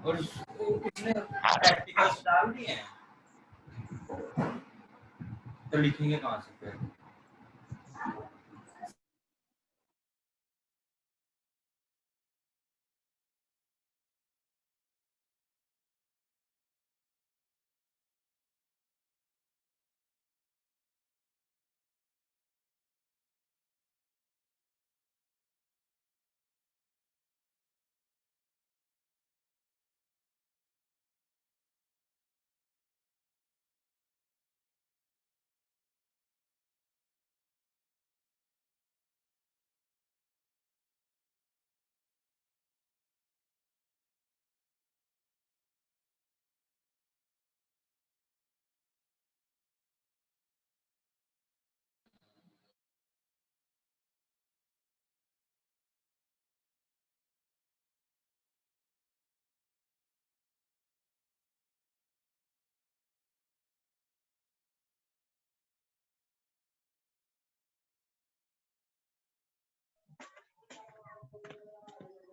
और इसने प्रैक्टिकल्स डाल दिए हैं तो लिखेंगे कहाँ से फिर?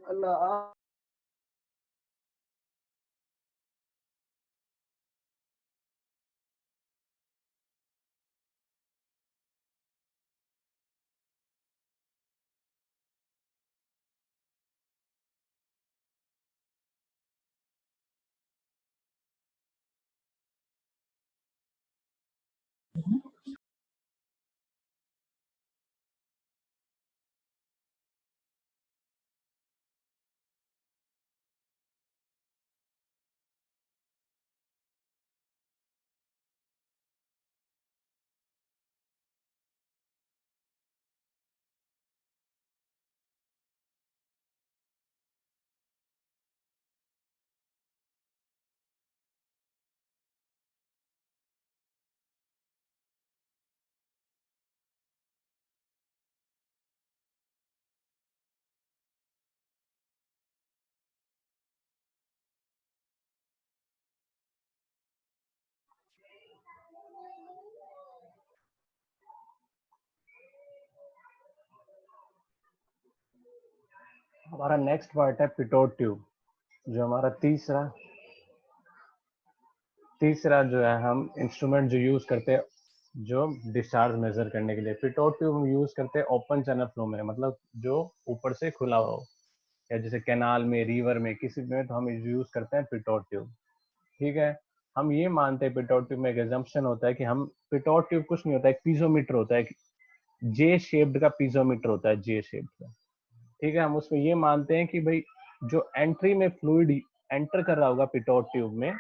अल्लाह हमारा नेक्स्ट पार्ट है पिटोट ट्यूब, जो हमारा तीसरा जो है हम इंस्ट्रूमेंट जो यूज करते हैं जो डिस्चार्ज मेजर करने के लिए। पिटोट ट्यूब हम यूज करते हैं ओपन चैनल फ्लो में, मतलब जो ऊपर से खुला हुआ हो, या जैसे कैनाल में, रिवर में, किसी में, तो हम यूज करते हैं पिटोट ट्यूब। ठीक है, हम ये मानते हैं पिटोट ट्यूब में एक एजम्पशन होता है कि हम पिटोट ट्यूब कुछ नहीं होता है, एक पीजोमीटर होता है, जे शेप्ड का पीजोमीटर होता है, जे शेप्ड का। ठीक है, हम उसमें ये मानते हैं कि भाई जो एंट्री में फ्लूइड एंटर कर रहा होगा पिटोट ट्यूब में,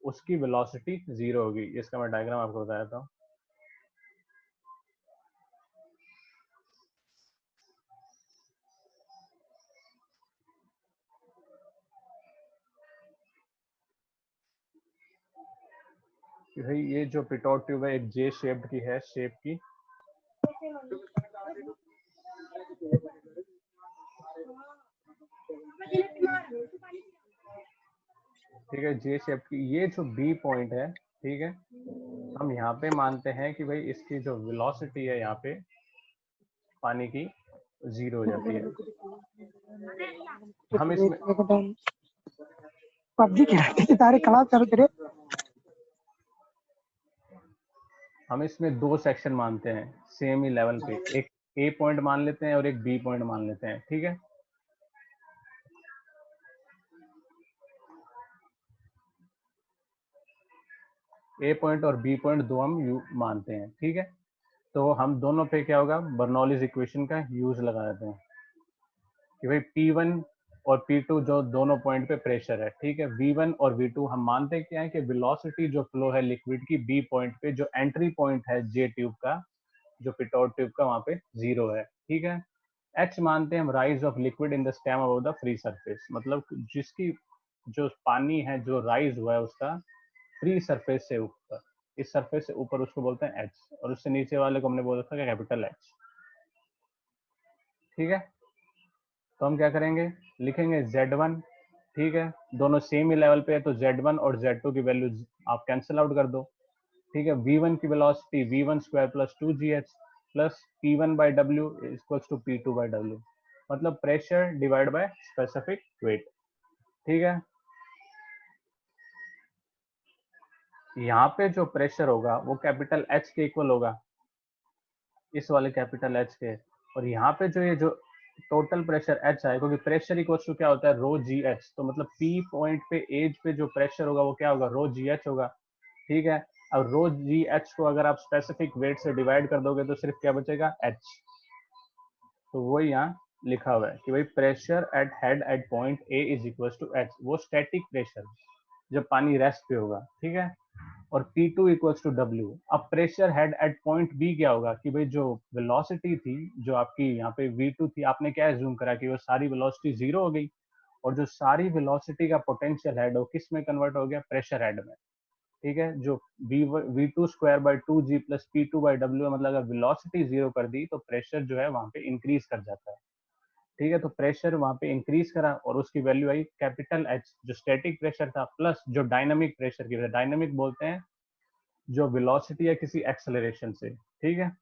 उसकी वेलोसिटी 0 होगी। इसका मैं डायग्राम आपको बताया था। कि भाई ये जो पिटोट ट्यूब है एक जे शेप्ड की है, शेप की। ठीक है, जे शेप की। ये जो बी पॉइंट है, ठीक है, हम यहाँ पे मानते हैं कि भाई इसकी जो वेलोसिटी है यहाँ पे पानी की 0 हो जाती है। हम इसमें पबजी तारे क्लास चालू करे। हम इसमें दो सेक्शन मानते हैं सेम ही लेवल पे, एक ए पॉइंट मान लेते हैं और एक बी पॉइंट मान लेते हैं। ठीक है, ए पॉइंट और बी पॉइंट दो हम मानते हैं। ठीक है, तो हम दोनों पे क्या होगा, बर्नौलीज इक्वेशन का यूज लगा देते हैं कि भाई P1 और P2 जो दोनों पॉइंट पे प्रेशर है। ठीक है, V1 और V2 हम मानते क्या है कि वेलोसिटी जो फ्लो है लिक्विड की बी पॉइंट पे, जो एंट्री पॉइंट है जे ट्यूब का, जो पिटोट ट्यूब का, वहां पे 0 है। ठीक है, H मानते हैं हम rise of liquid in the stem above the free surface, मतलब जिसकी जो पानी है जो राइज हुआ है उसका फ्री सरफेस से ऊपर, इस सरफेस से ऊपर, उसको बोलते हैं H, और उससे नीचे वाले को हमने बोला था कैपिटल H। ठीक है, तो हम क्या करेंगे, लिखेंगे Z1। ठीक है, दोनों सेम ही लेवल पे है तो Z1 और Z2 की वैल्यू आप कैंसिल आउट कर दो। ठीक है, V1 की velocity V1 square plus 2GH plus P1 by W equals to P2 by W, मतलब pressure divide by specific weight. ठीक है, यहाँ पे जो प्रेशर होगा वो कैपिटल एच के इक्वल होगा, इस वाले कैपिटल एच के। और यहाँ पे जो ये जो टोटल प्रेशर एच आए, क्योंकि प्रेशर इक्वल टू क्या होता है, रो जी एच, तो मतलब पी पॉइंट पे एज पे जो प्रेशर होगा वो क्या होगा, रो जी एच होगा। ठीक है, अब रो जी एच को अगर आप स्पेसिफिक वेट से डिवाइड कर दोगे तो सिर्फ क्या बचेगा, एच। तो वो यहाँ लिखा हुआ है कि भाई pressure at head at point A is equal to H, वो स्टैटिक प्रेशर जब पानी रेस्ट पे होगा। ठीक है, और P2 इक्वल्स टू W। अब pressure head at point B क्या होगा कि भाई जो वेलोसिटी थी, जो आपकी यहाँ पे V2 थी, आपने क्या एज्यूम करा कि वो सारी वेलोसिटी जीरो हो गई, और जो सारी वेलोसिटी का पोटेंशियल हेड हो किस में कन्वर्ट हो गया, प्रेशर हेड में। ठीक है, जो V2 square by 2G plus P2 by W, मतलब अगर वेलोसिटी जीरो कर दी तो प्रेशर जो है वहां पे इंक्रीज कर जाता है। ठीक है, तो प्रेशर वहां पे इंक्रीज करा और उसकी वैल्यू आई कैपिटल एच, जो स्टैटिक प्रेशर था, प्लस जो डायनामिक प्रेशर की, डायनामिक बोलते हैं जो वेलोसिटी है किसी एक्सेलरेशन से। ठीक है,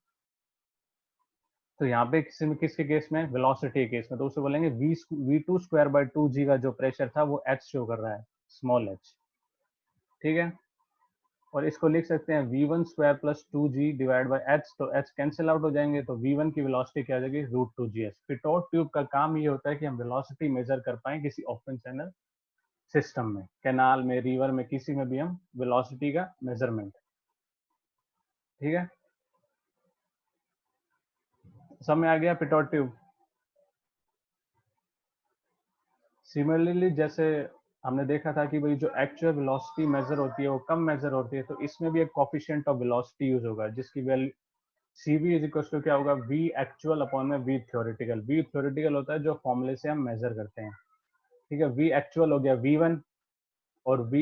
तो यहाँ पे किसी में किसके केस में, वेलोसिटी के केस में, तो उसे बोलेंगे V2 स्क्वायर बाई 2G का जो प्रेशर था वो एच शो कर रहा है, स्मॉल एच। ठीक है, और इसको लिख सकते हैं V1 square plus 2G divide by H, तो एच कैंसिल आउट हो जाएंगे, तो V1 की वेलोसिटी क्या आ जाएगी, √2GH। पिटोट ट्यूब का काम ये होता है कि हम वेलोसिटी मेजर कर पाए किसी ओपन चैनल सिस्टम में, कैनाल में, रिवर में, किसी में भी हम वेलोसिटी का मेजरमेंट। ठीक है, सब में आ गया पिटोट ट्यूब। सिमिलरली जैसे हमने देखा था कि भाई जो एक्चुअल वेलोसिटी मेजर होती है वो कम मेजर होती है, तो इसमें भी एक कोफिशिएंट ऑफ वेलोसिटी यूज होगा जिसकी value CV is equal to क्या होगा, V एक्चुअल अपॉन में V थ्योरेटिकल। V थ्योरेटिकल होता है जो फॉर्मूले से हम मेजर करते हैं। ठीक है, V एक्चुअल हो गया V1, और V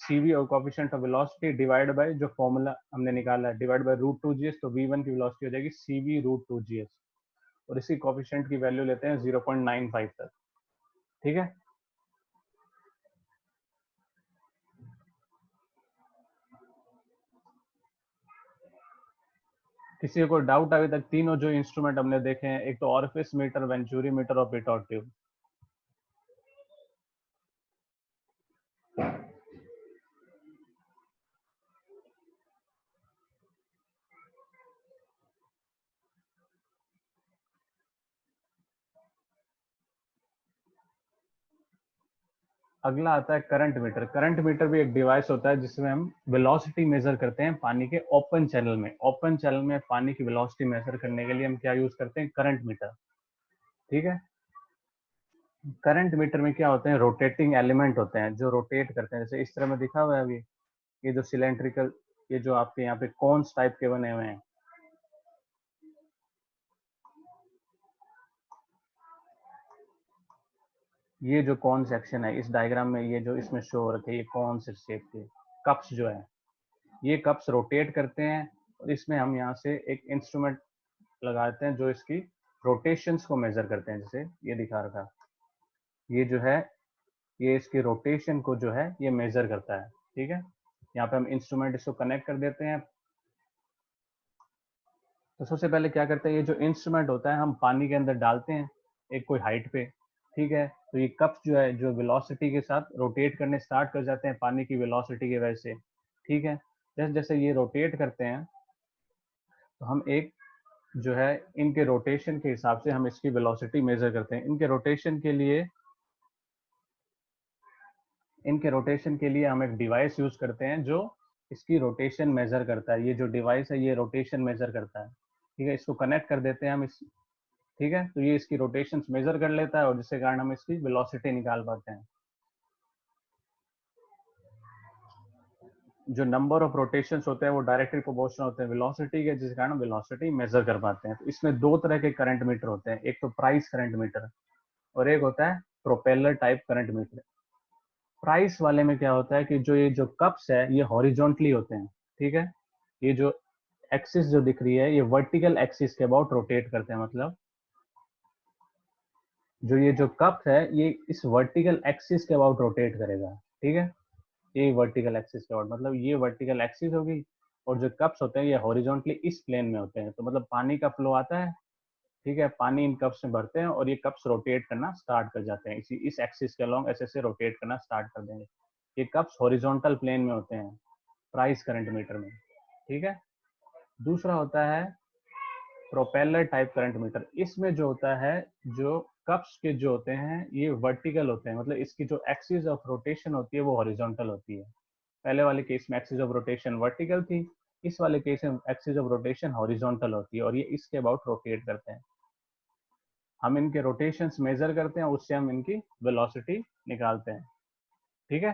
CV और coefficient of velocity divide by जो फॉर्मूला हमने निकाला है, डिवाइड बाय √2GH, तो V1 की वेलोसिटी हो जाएगी CV √2GH, और इसी कोफिशिएंट की वैल्यू लेते हैं 0.95 तक। ठीक है, किसी को डाउट अभी तक, तीनों जो इंस्ट्रूमेंट हमने देखे हैं, एक तो ऑरिफिस मीटर, वेंचुरी मीटर और पिटोट ट्यूब। अगला आता है करंट मीटर। करंट मीटर भी एक डिवाइस होता है जिसमें हम वेलोसिटी मेजर करते हैं पानी के ओपन चैनल में। ओपन चैनल में पानी की वेलोसिटी मेजर करने के लिए हम क्या यूज करते हैं, करंट मीटर। ठीक है, करंट मीटर में क्या होते हैं, रोटेटिंग एलिमेंट होते हैं जो रोटेट करते हैं, जैसे इस तरह में दिखा हुआ है अभी, ये जो सिलेंड्रिकल, ये जो आपके यहाँ पे कॉन्स टाइप के बने हुए हैं, ये जो कॉन सेक्शन है इस डायग्राम में, ये जो इसमें शो हो रखे हैं, ये कॉन से शेप के कप्स जो है, ये कप्स रोटेट करते हैं, और इसमें हम यहाँ से एक इंस्ट्रूमेंट लगाते हैं जो इसकी रोटेशंस को मेजर करते हैं, जैसे ये दिखा रखा, ये जो है, ये इसकी रोटेशन को जो है ये मेजर करता है। ठीक है, यहाँ पे हम इंस्ट्रूमेंट इसको कनेक्ट कर देते हैं। तो सबसे पहले क्या करते हैं, ये जो इंस्ट्रूमेंट होता है हम पानी के अंदर डालते हैं एक कोई हाइट पे। ठीक है, तो ये कप्स जो है जो वेलोसिटी के साथ रोटेट करने स्टार्ट कर जाते हैं पानी की वेलोसिटी की वजह से। ठीक है, जैसे जैसे ये रोटेट करते हैं तो हम एक जो है इनके रोटेशन के हिसाब से हम इसकी वेलोसिटी मेजर करते हैं। इनके रोटेशन के लिए हम एक डिवाइस यूज करते हैं जो इसकी रोटेशन मेजर करता है। ये जो डिवाइस है ये रोटेशन मेजर करता है। ठीक है, इसको कनेक्ट कर देते हैं हम इस, ठीक है, तो ये इसकी रोटेशन मेजर कर लेता है और जिसके कारण हम इसकी वेलोसिटी निकाल पाते हैं। जो नंबर ऑफ रोटेशंस होते हैं वो डायरेक्टली प्रोपोर्शनल होते हैं वेलोसिटी के, जिस कारण वेलोसिटी मेजर कर पाते हैं। तो इसमें दो तरह के करंट मीटर होते हैं, एक तो प्राइस करंट मीटर और एक होता है propeller type current meter. Price वाले में क्या होता है कि जो ये जो कप्स है ये हॉरिजॉन्टली होते हैं। ठीक है, ये जो एक्सिस जो दिख रही है ये वर्टिकल एक्सिस के अबाउट रोटेट करते हैं, मतलब जो ये जो कप है ये इस वर्टिकल एक्सिस के अबाउट रोटेट करेगा। ठीक है, ये वर्टिकल एक्सिस के अबाउट, मतलब ये वर्टिकल एक्सिस होगी, और जो कप्स होते हैं ये हॉरिजॉन्टली इस प्लेन में होते हैं। तो मतलब पानी का फ्लो आता है, ठीक है, पानी इन कप्स में भरते हैं और ये कप्स रोटेट करना स्टार्ट कर जाते हैं, इस एक्सिस के अलोंग ऐसे ऐसे रोटेट करना स्टार्ट कर देंगे। ये कप्स हॉरिजॉन्टल प्लेन में होते हैं। प्राइस करंट मीटर में, ठीक है। दूसरा होता है प्रोपेलर टाइप करंट मीटर। इसमें जो होता है, जो कप्स के जो होते हैं ये वर्टिकल होते हैं, मतलब इसकी जो एक्सिस ऑफ रोटेशन होती है वो हॉरिजॉन्टल होती है। पहले वाले केस में एक्सिस ऑफ रोटेशन वर्टिकल थी, इस वाले केस में एक्सिस ऑफ रोटेशन हॉरिजॉन्टल होती है और ये इसके अबाउट रोटेट करते हैं। हम इनके रोटेशंस मेजर करते हैं, उससे हम इनकी वेलोसिटी निकालते हैं, ठीक है।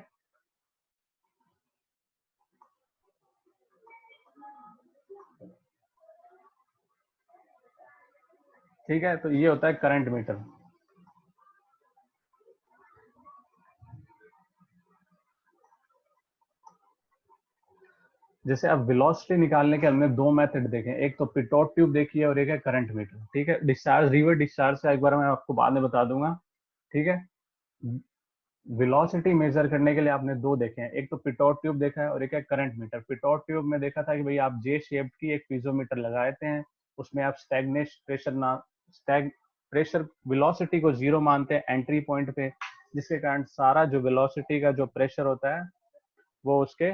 ठीक है, तो ये होता है करंट मीटर। जैसे अब वेलोसिटी निकालने के हमने दो मेथड देखे, एक तो पिटोट ट्यूब देखी है और एक है करंट मीटर, ठीक है। डिस्चार्ज, रिवर डिस्चार्ज से एक बार मैं आपको बाद में बता दूंगा, ठीक है। वेलोसिटी मेजर करने के लिए आपने दो देखे हैं, एक तो पिटोट ट्यूब देखा है और एक है करंट मीटर। पिटोट ट्यूब में देखा था कि भाई आप जे शेप की एक पीजोमीटर लगाते हैं, उसमें आप स्टैग्नेट प्रेशर ना स्टैग प्रेशर वेलोसिटी को जीरो मानते हैं एंट्री पॉइंट पे, जिसके कारण सारा जो वेलोसिटी का जो प्रेशर होता है वो उसके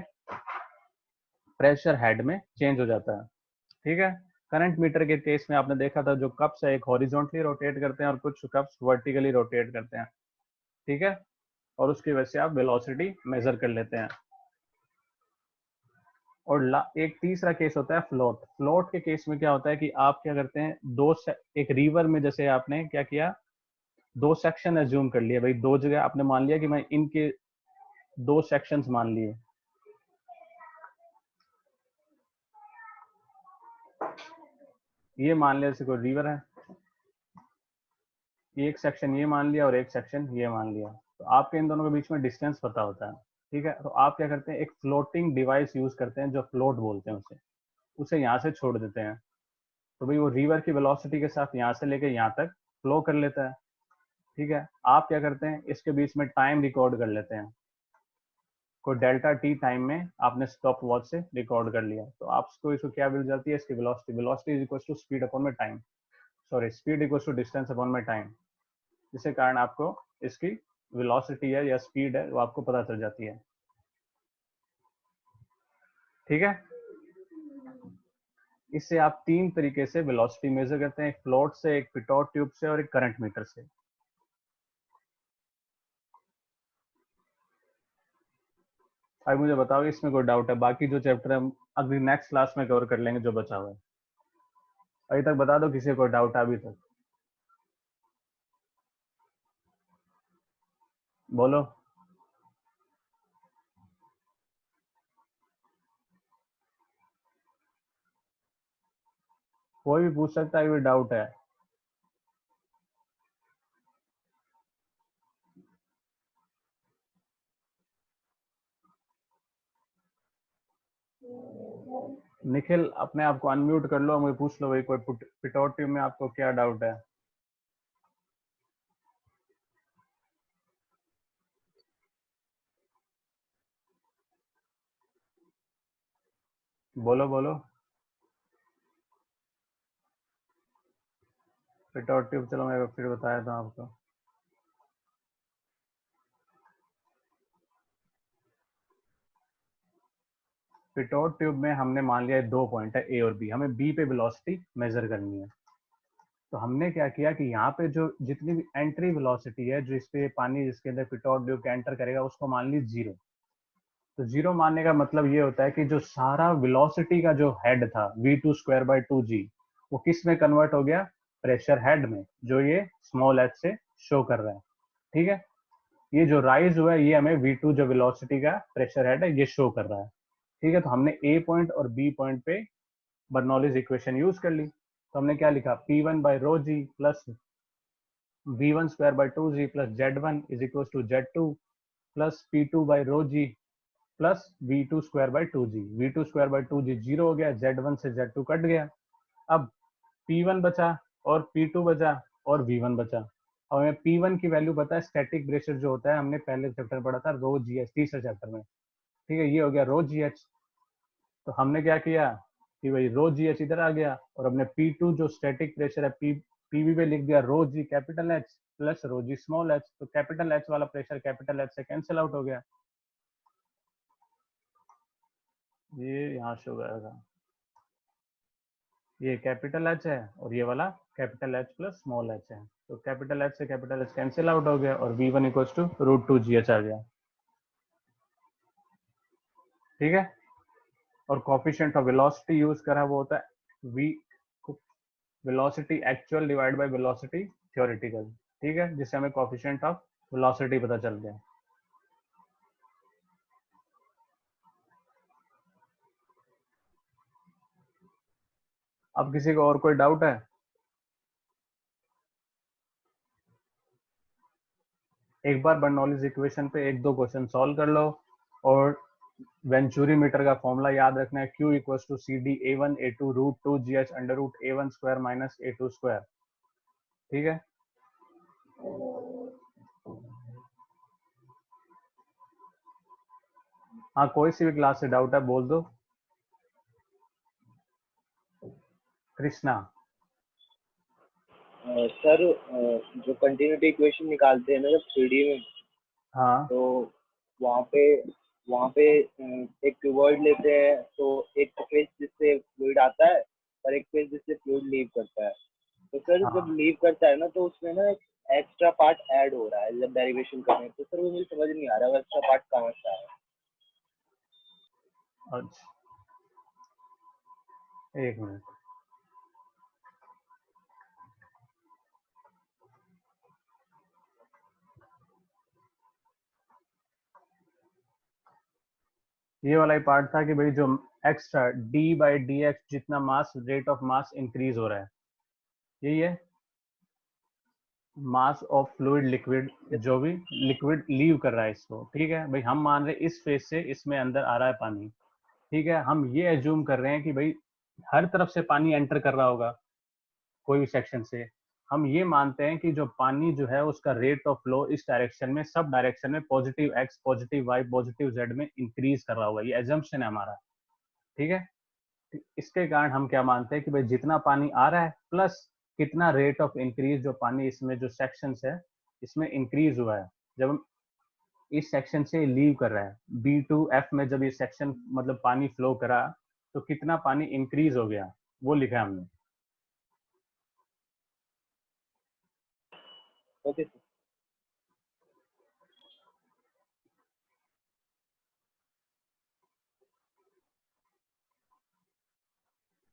प्रेशर हेड में चेंज हो जाता है, ठीक है। करंट मीटर के केस में आपने देखा था जो कप्स है एक हॉरिजॉन्टली रोटेट करते हैं और कुछ कप्स वर्टिकली रोटेट करते हैं, ठीक है। और उसकी वजह से आप वेलोसिटी मेजर कर लेते हैं। और एक तीसरा केस होता है फ्लोट। फ्लोट के केस में क्या होता है कि आप क्या करते हैं, एक रिवर में जैसे आपने क्या किया, दो सेक्शन एज्यूम कर लिया, भाई दो जगह आपने मान लिया कि मैं इनके दो सेक्शंस मान लिए। ये मान लिया जैसे कोई रिवर है, एक सेक्शन ये मान लिया और एक सेक्शन ये मान लिया, तो आपके इन दोनों के बीच में डिस्टेंस पता होता है, ठीक है। तो आप क्या करते हैं, एक फ्लोटिंग डिवाइस यूज करते हैं, जो फ्लोट बोलते हैं उसे, यहाँ से छोड़ देते हैं, तो भाई वो रिवर की वेलोसिटी के साथ यहाँ से लेके यहाँ तक फ्लो कर लेता है, ठीक है। आप क्या करते हैं, इसके बीच में टाइम रिकॉर्ड कर लेते हैं, कोई डेल्टा टी टाइम में आपने स्टॉप वॉच से रिकॉर्ड कर लिया, तो आपको इसको क्या मिल जाती है, इसकी velocity. Velocity is equal to speed upon में time, sorry speed equal to distance upon में टाइम, जिसके कारण आपको इसकी वेलोसिटी है या स्पीड है वो आपको पता चल जाती है, ठीक है। इससे आप तीन तरीके से वेलोसिटी मेजर करते हैं, एक फ्लोट से, एक पिटोट ट्यूब से और एक करंट मीटर से। अब मुझे बताओ इसमें कोई डाउट है? बाकी जो चैप्टर हम अगली नेक्स्ट क्लास में कवर कर लेंगे जो बचा हुआ है। अभी तक बता दो किसी को कोई डाउट है अभी तक, बोलो। कोई भी पूछ सकता है, कोई डाउट है? निखिल अपने आप को अनम्यूट कर लो, मुझे पूछ लो भाई कोई पिटोट ट्यूब में आपको क्या डाउट है? बोलो बोलो। पिटोट ट्यूब, चलो मैं फिर बताया था आपको। पिटोट ट्यूब में हमने मान लिया दो पॉइंट है ए और बी, हमें बी पे वेलोसिटी मेजर करनी है। तो हमने क्या किया कि यहाँ पे जो जितनी भी एंट्री वेलोसिटी है, जो इस पे पानी जिसके अंदर पिटोट ट्यूब के एंटर करेगा उसको मान ली जीरो। तो जीरो मानने का मतलब ये होता है कि जो सारा वेलोसिटी का जो हेड था v2 स्क्वायर बाय 2g, वो किस में कन्वर्ट हो गया, प्रेशर हेड में, जो ये स्मॉल एच से शो कर रहा है, ठीक है। ये जो राइज हुआ है ये हमें v2 जो वेलोसिटी का प्रेशर हेड है ये शो कर रहा है, ठीक है। तो हमने ए पॉइंट और बी पॉइंट पे बर्नौलीज इक्वेशन यूज कर ली। तो हमने क्या लिखा, P1/ρg plus v1 square by 2g plus z1 is equal to z2 plus P2/ρg plus v2 square by 2g। v2 square by 2g zero हो गया, z1 से z2 कट गया। अब P1 बचा और P2 बचा और V1 बचा। और हमें P1 की वैल्यू पता है, स्टैटिक प्रेशर जो होता है हमने पहले चैप्टर पढ़ा था, रो जी एच, तीसरे चैप्टर में, ठीक है। ये हो गया रो जी एच। तो हमने क्या किया कि भाई रो जी एच इधर आ गया और हमने P2 जो स्टैटिक प्रेशर है पीवी पे लिख दिया रो जी कैपिटल एच प्लस रो जी स्मॉल एच। तो कैपिटल एच वाला प्रेशर कैपिटल एच से कैंसिल आउट हो गया। ये यहाँ शो करेगा, ये कैपिटल एच है और ये वाला capital H plus small H है, तो कैपिटल एच से कैपिटल एच कैंसिल आउट हो गया और V one equals to root two G H आ गया। ठीक है, और कोफिशिएंट ऑफ वेलोसिटी यूज करा वो होता है V velocity actual divide by velocity theoretical. ठीक है, जिससे हमें कोफिशिएंट ऑफ वेलोसिटी पता चल गया। अब किसी को और कोई डाउट है? एक बार बर्नौलीज इक्वेशन पे एक दो क्वेश्चन सॉल्व कर लो, और वेंचुरी मीटर का फॉर्मूला याद रखना है, Q equals to C D A one A two root two G H under root A one square minus A two square. ठीक है, हाँ कोई सी भी क्लास से डाउट है बोल दो। कृष्णा। सर जो कंटिन्यूटी इक्वेशन निकालते हैं ना जब 3D में, हाँ तो वहाँ पे एक क्यूबॉइड लेते हैं, तो एक फेज जिससे फ्लूइड आता है और एक फेज जिससे फ्लूइड लीव करता है। तो सर हाँ, जब लीव करता है ना तो उसमें ना एक एक्स्ट्रा पार्ट ऐड हो रहा है जब डेरिवेशन कर रहे हैं, तो सर वो मुझे समझ नहीं आ रहा वो एक्स्ट्रा पार्ट कहाँ से आया। अच्छा एक मिनट, ये वाला ही पार्ट था कि भाई जो extra D by D x जितना मास रेट ऑफ मास इंक्रीज हो रहा है, यही है मास ऑफ फ्लूइड लिक्विड, जो भी लिक्विड लीव कर रहा है इसको। ठीक है भाई, हम मान रहे इस फेज से इसमें अंदर आ रहा है पानी। ठीक है, हम ये एज्यूम कर रहे हैं कि भाई हर तरफ से पानी एंटर कर रहा होगा कोई भी सेक्शन से। हम ये मानते हैं कि जो पानी जो है उसका रेट ऑफ फ्लो इस डायरेक्शन में, सब डायरेक्शन में positive X positive Y positive Z में इंक्रीज कर रहा होगा, ये एजम्पशन है हमारा। ठीक है, इसके कारण हम क्या मानते हैं कि भाई जितना पानी आ रहा है प्लस कितना रेट ऑफ इंक्रीज जो पानी इसमें जो सेक्शन है इसमें इंक्रीज हुआ है जब हम इस सेक्शन से लीव कर रहा है। B2F में जब ये सेक्शन मतलब पानी फ्लो करा तो कितना पानी इंक्रीज हो गया, वो लिखा है हमने। Okay sir.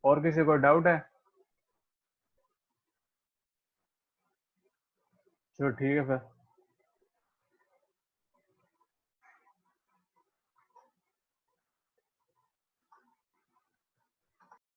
और किसी को डाउट है? चलो ठीक है फिर।